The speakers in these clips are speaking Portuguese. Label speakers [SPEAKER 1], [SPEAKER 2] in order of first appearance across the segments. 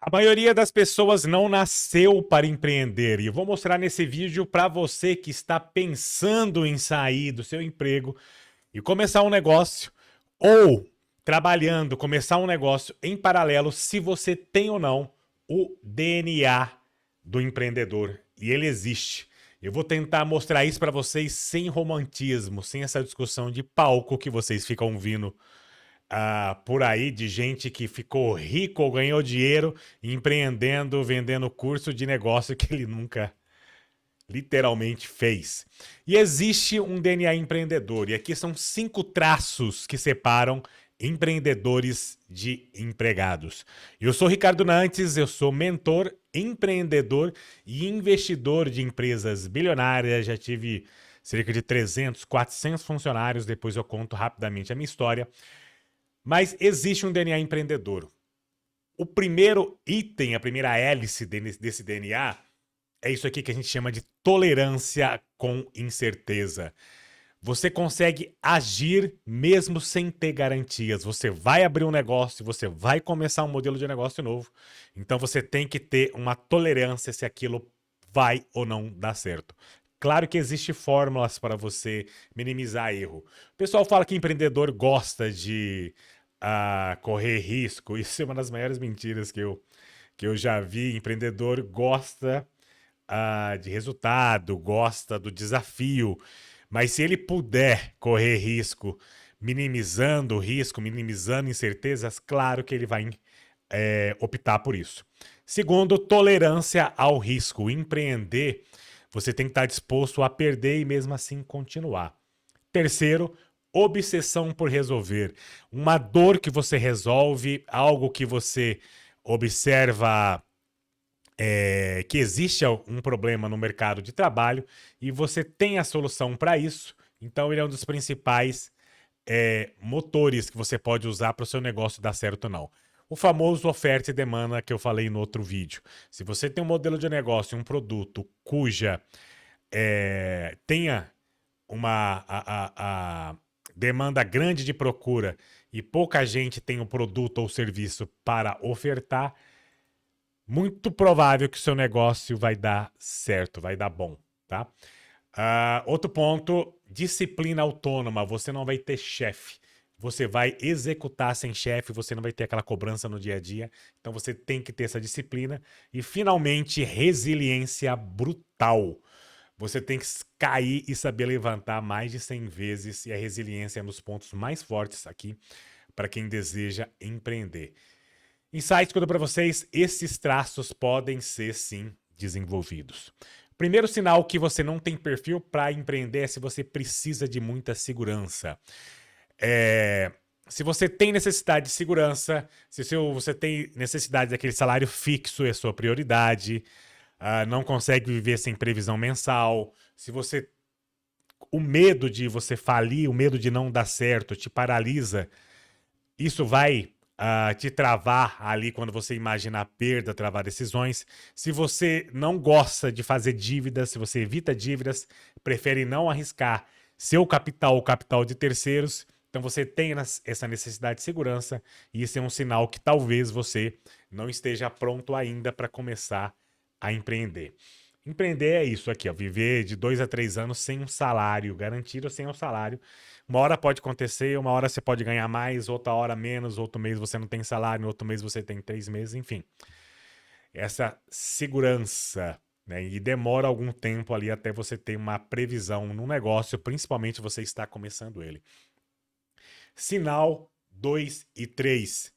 [SPEAKER 1] A maioria das pessoas não nasceu para empreender e eu vou mostrar nesse vídeo para você que está pensando em sair do seu emprego e começar um negócio ou trabalhando, começar um negócio em paralelo, se você tem ou não o DNA do empreendedor e ele existe. Eu vou tentar mostrar isso para vocês sem romantismo, sem essa discussão de palco que vocês ficam ouvindo por aí de gente que ficou rico ou ganhou dinheiro empreendendo, vendendo curso de negócio que ele nunca literalmente fez. E existe um DNA empreendedor, e aqui são 5 traços que separam empreendedores de empregados. Eu sou Ricardo Nantes, eu sou mentor, empreendedor e investidor de empresas bilionárias, já tive cerca de 300, 400 funcionários, depois eu conto rapidamente a minha história. Mas existe um DNA empreendedor. O primeiro item, a primeira hélice desse DNA é isso aqui que a gente chama de tolerância com incerteza. Você consegue agir mesmo sem ter garantias. Você vai abrir um negócio, você vai começar um modelo de negócio novo. Então você tem que ter uma tolerância se aquilo vai ou não dar certo. Claro que existem fórmulas para você minimizar erro. O pessoal fala que empreendedor gosta de correr risco. Isso é uma das maiores mentiras que eu já vi. Empreendedor gosta de resultado, gosta do desafio, mas se ele puder correr risco, minimizando o risco, minimizando incertezas, claro que ele vai optar por isso. Segundo, tolerância ao risco. Empreender, você tem que estar disposto a perder e mesmo assim continuar. Terceiro, obsessão por resolver. Uma dor que você resolve, algo que você observa que existe um problema no mercado de trabalho e você tem a solução para isso. Então, ele é um dos principais motores que você pode usar para o seu negócio dar certo ou não. O famoso oferta e demanda que eu falei no outro vídeo. Se você tem um modelo de negócio, um produto cuja tenha uma demanda grande de procura e pouca gente tem o produto ou serviço para ofertar, muito provável que o seu negócio vai dar certo, vai dar bom, tá? Outro ponto, disciplina autônoma. Você não vai ter chefe. Você vai executar sem chefe, você não vai ter aquela cobrança no dia a dia. Então você tem que ter essa disciplina. E finalmente, resiliência brutal. Você tem que cair e saber levantar mais de 100 vezes. E a resiliência é um dos pontos mais fortes aqui para quem deseja empreender. Insights conta para vocês, esses traços podem ser sim desenvolvidos. Primeiro sinal que você não tem perfil para empreender é se você precisa de muita segurança. Se você tem necessidade de segurança, se você tem necessidade daquele salário fixo, é sua prioridade, não consegue viver sem previsão mensal, se você o medo de você falir, o medo de não dar certo te paralisa, isso vai te travar ali quando você imagina a perda, travar decisões. Se você não gosta de fazer dívidas, se você evita dívidas, prefere não arriscar seu capital ou capital de terceiros, então você tem essa necessidade de segurança e isso é um sinal que talvez você não esteja pronto ainda para começar a empreender. Empreender é isso aqui, ó, viver de 2 a 3 anos sem um salário garantido, sem um salário. Uma hora pode acontecer, uma hora você pode ganhar mais, outra hora menos, outro mês você não tem salário, no outro mês você tem 3 meses, enfim. Essa segurança, né? E demora algum tempo ali até você ter uma previsão no negócio, principalmente se você está começando ele. Sinal 2 e 3.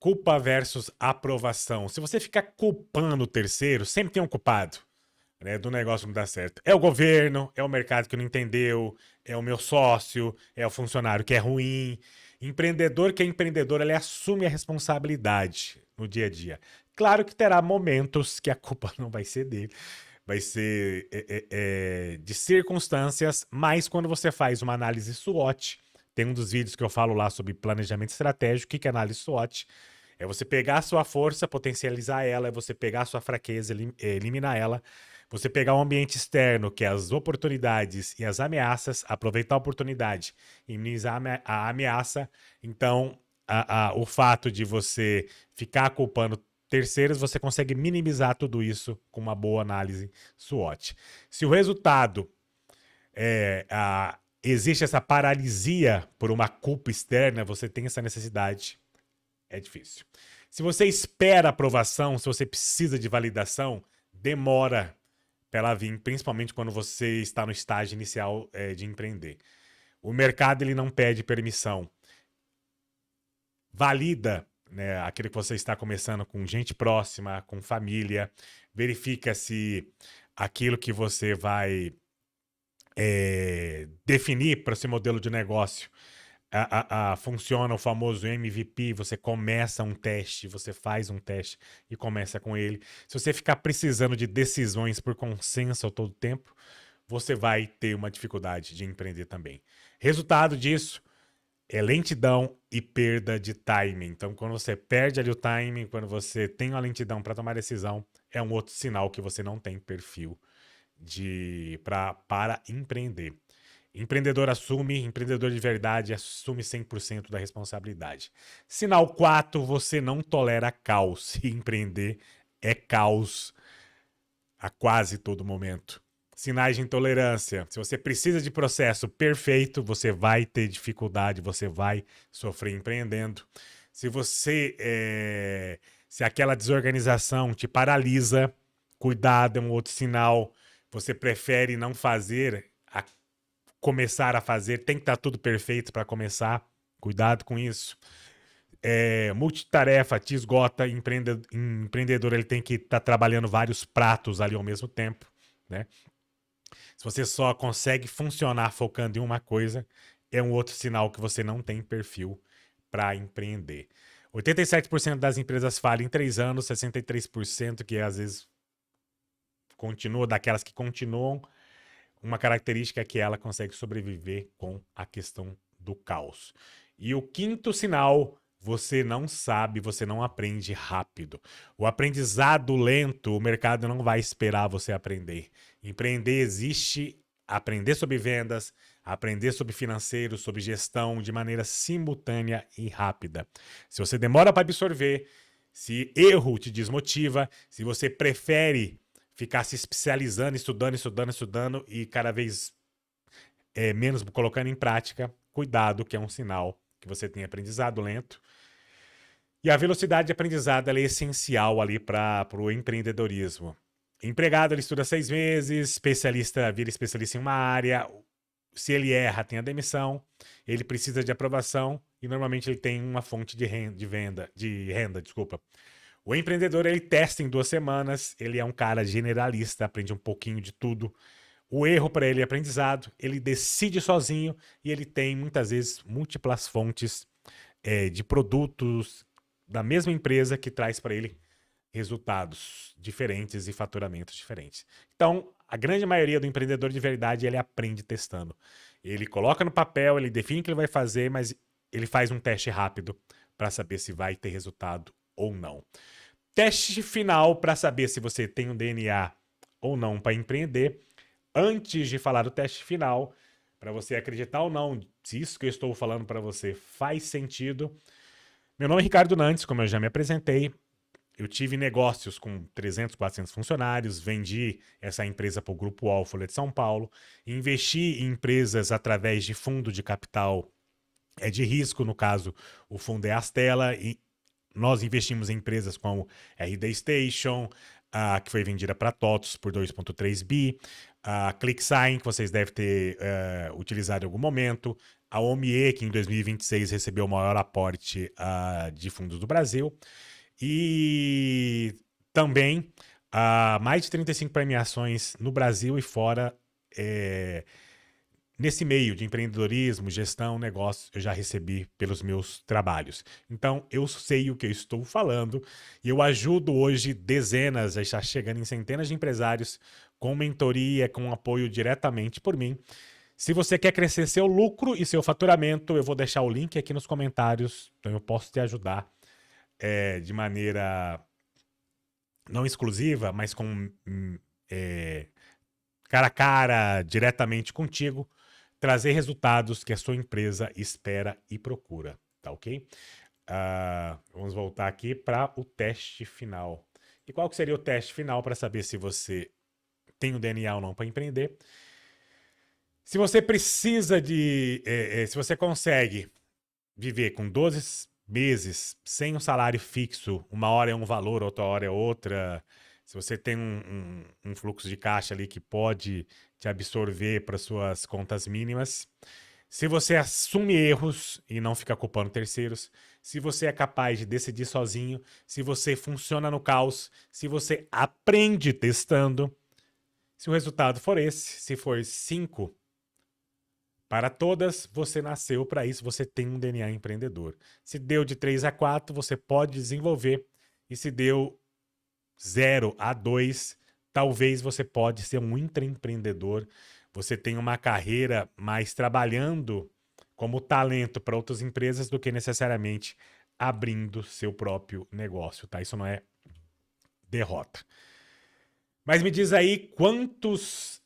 [SPEAKER 1] Culpa versus aprovação. Se você ficar culpando o terceiro, sempre tem um culpado, né, do negócio não dar certo. É o governo, é o mercado que não entendeu, é o meu sócio, é o funcionário que é ruim. Empreendedor que é empreendedor, ele assume a responsabilidade no dia a dia. Claro que terá momentos que a culpa não vai ser dele, vai ser de circunstâncias, mas quando você faz uma análise SWOT, tem um dos vídeos que eu falo lá sobre planejamento estratégico. O que é análise SWOT? É você pegar a sua força, potencializar ela, é você pegar a sua fraqueza, eliminar ela, você pegar o ambiente externo, que é as oportunidades e as ameaças, aproveitar a oportunidade e minimizar a ameaça. Então, o fato de você ficar culpando terceiros, você consegue minimizar tudo isso com uma boa análise SWOT. Se o resultado existe essa paralisia por uma culpa externa, você tem essa necessidade, é difícil. Se você espera aprovação, se você precisa de validação, demora para ela vir, principalmente quando você está no estágio inicial de empreender. O mercado ele não pede permissão. Valida, né, aquilo que você está começando com gente próxima, com família. Verifica se aquilo que você vai definir para esse modelo de negócio funciona o famoso MVP. Você começa um teste, você faz um teste e começa com ele. Se você ficar precisando de decisões por consenso ao todo tempo, você vai ter uma dificuldade de empreender também. Resultado disso é lentidão e perda de timing. Então, quando você perde ali o timing, quando você tem uma lentidão para tomar decisão, é um outro sinal que você não tem perfil para empreender. Empreendedor de verdade assume 100% da responsabilidade. Sinal 4, você não tolera caos. E empreender é caos a quase todo momento. Sinais de intolerância. Se você precisa de processo perfeito, você vai ter dificuldade, você vai sofrer empreendendo. Se aquela desorganização te paralisa, cuidado, é um outro sinal. Você prefere não fazer, começar a fazer, tem que estar tudo perfeito para começar. Cuidado com isso. Multitarefa te esgota. Empreendedor ele tem que estar trabalhando vários pratos ali ao mesmo tempo, né? Se você só consegue funcionar focando em uma coisa, é um outro sinal que você não tem perfil para empreender. 87% das empresas falham em 3 anos, 63% que às vezes continua, daquelas que continuam, uma característica é que ela consegue sobreviver com a questão do caos. E o quinto sinal, você não sabe, você não aprende rápido. O aprendizado lento, o mercado não vai esperar você aprender. Empreender existe aprender sobre vendas, aprender sobre financeiro, sobre gestão de maneira simultânea e rápida. Se você demora para absorver, se erro te desmotiva, se você prefere ficar se especializando, estudando e cada vez menos colocando em prática, cuidado, que é um sinal que você tem aprendizado lento. E a velocidade de aprendizado é essencial ali para o empreendedorismo. Empregado, ele estuda 6 meses, especialista vira especialista em uma área. Se ele erra, tem a demissão. Ele precisa de aprovação e normalmente ele tem uma fonte de renda. O empreendedor, ele testa em 2 semanas, ele é um cara generalista, aprende um pouquinho de tudo. O erro para ele é aprendizado, ele decide sozinho e ele tem muitas vezes múltiplas fontes de produtos da mesma empresa que traz para ele resultados diferentes e faturamentos diferentes. Então, a grande maioria do empreendedor de verdade, ele aprende testando. Ele coloca no papel, ele define o que ele vai fazer, mas ele faz um teste rápido para saber se vai ter resultado ou não. Teste final para saber se você tem um DNA ou não para empreender. Antes de falar do teste final, para você acreditar ou não se isso que eu estou falando para você faz sentido. Meu nome é Ricardo Nantes, como eu já me apresentei. Eu tive negócios com 300, 400 funcionários, vendi essa empresa para o Grupo Alfolha de São Paulo, investi em empresas através de fundo de capital de risco, no caso, o fundo é Astela, e nós investimos em empresas como RD Station, que foi vendida para TOTOS por 2,3 bi, a ClickSign, que vocês devem ter utilizado em algum momento, a OMIE, que em 2026 recebeu o maior aporte de fundos do Brasil, e também mais de 35 premiações no Brasil e fora. Nesse meio de empreendedorismo, gestão, negócio, eu já recebi pelos meus trabalhos. Então, eu sei o que eu estou falando e eu ajudo hoje dezenas, já está chegando em centenas de empresários com mentoria, com apoio diretamente por mim. Se você quer crescer seu lucro e seu faturamento, eu vou deixar o link aqui nos comentários, então eu posso te ajudar de maneira não exclusiva, mas com cara a cara, diretamente contigo, trazer resultados que a sua empresa espera e procura, tá ok? Vamos voltar aqui para o teste final. E qual que seria o teste final para saber se você tem o DNA ou não para empreender? Se você precisa se você consegue viver com 12 meses sem um salário fixo, uma hora é um valor, outra hora é outra, se você tem um fluxo de caixa ali que pode te absorver para suas contas mínimas, se você assume erros e não fica culpando terceiros, se você é capaz de decidir sozinho, se você funciona no caos, se você aprende testando, se o resultado for esse, se for 5 para todas, você nasceu para isso, você tem um DNA empreendedor. Se deu de 3 a 4, você pode desenvolver. E se deu 0 a 2, talvez você pode ser um intraempreendedor. Você tem uma carreira mais trabalhando como talento para outras empresas do que necessariamente abrindo seu próprio negócio, tá? Isso não é derrota. Mas me diz aí quantos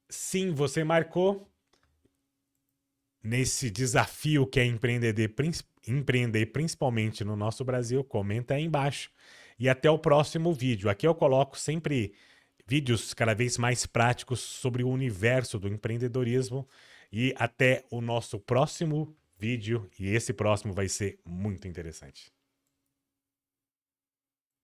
[SPEAKER 1] sim você marcou nesse desafio que é empreender principalmente no nosso Brasil. Comenta aí embaixo. E até o próximo vídeo. Aqui eu coloco sempre vídeos cada vez mais práticos sobre o universo do empreendedorismo. E até o nosso próximo vídeo. E esse próximo vai ser muito interessante.